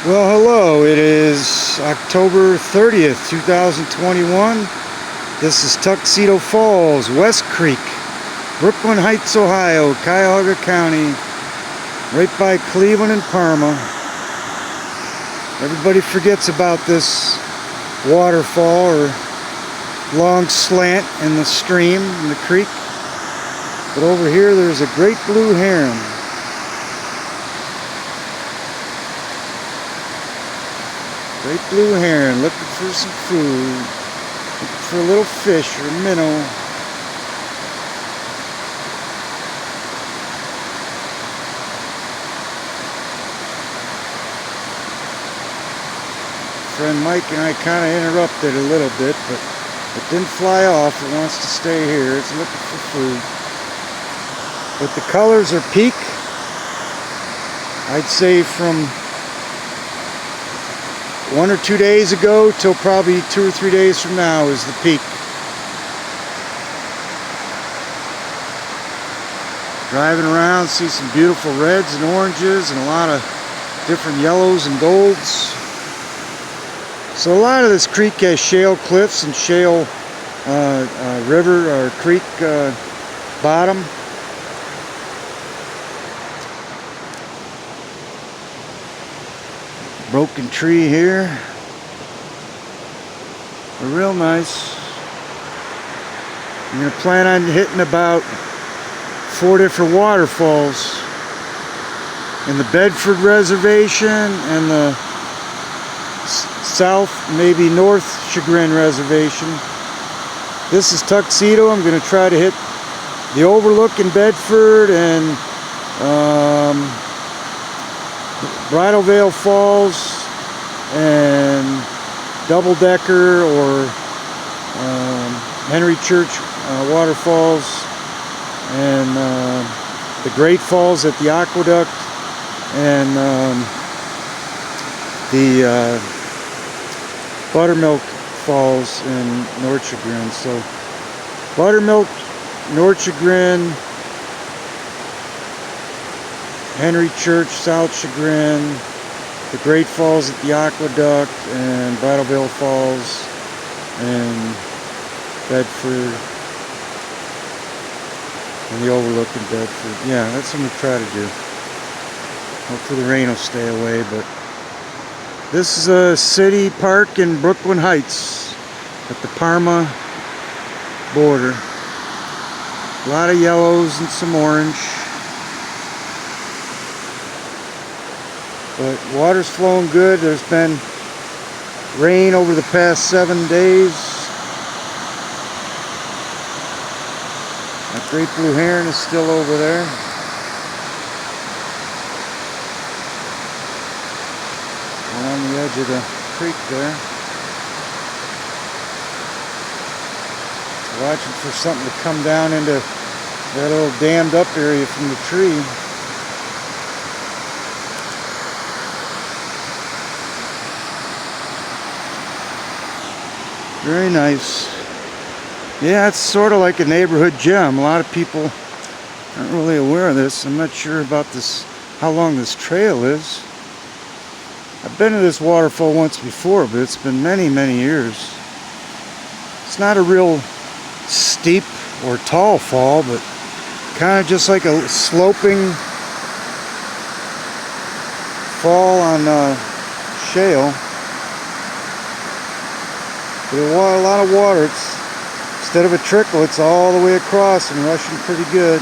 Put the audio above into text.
Well, hello. It is October 30th, 2021. This is Tuxedo Falls, West Creek, Brooklyn Heights, Ohio, Cuyahoga County, right by Cleveland and Parma. Everybody forgets about this waterfall or long slant in the stream, in the creek. But over here there's a great blue heron. Great blue heron looking for some food, looking for a little fish or a minnow. Friend Mike and I kind of interrupted a little bit, but it didn't fly off. It wants to stay here. It's looking for food. But the colors are peak. I'd say from 1 or 2 days ago till probably 2 or 3 days from now is the peak. Driving around, see some beautiful reds and oranges and a lot of different yellows and golds. So a lot of this creek has shale cliffs and shale river or creek bottom. Broken tree here. They're real nice. I'm going to plan on hitting about 4 different waterfalls in the Bedford Reservation and the South, maybe North Chagrin Reservation. This is Tuxedo. I'm going to try to hit the Overlook in Bedford and Bridal Veil Falls and Double Decker or Henry Church Waterfalls and the Great Falls at the Aqueduct and the Buttermilk Falls in North Chagrin. So Buttermilk, North Chagrin, Henry Church, South Chagrin, the Great Falls at the Aqueduct, and Bridal Veil Falls, and Bedford, and the Overlook in Bedford. Yeah, that's what I'm going to try to do. Hopefully the rain will stay away, but this is a city park in Brooklyn Heights at the Parma border. A lot of yellows and some orange. But water's flowing good. There's been rain over the past 7 days. That great blue heron is still over there. We're on the edge of the creek there. Watching for something to come down into that little dammed up area from the tree. Very nice. Yeah, it's sort of like a neighborhood gem. A lot of people aren't really aware of this. I'm not sure about this, how long this trail is. I've been to this waterfall once before, but it's been many, many years. It's not a real steep or tall fall, but kind of just like a sloping fall on shale. But a lot of water. Instead of a trickle, it's all the way across and rushing pretty good.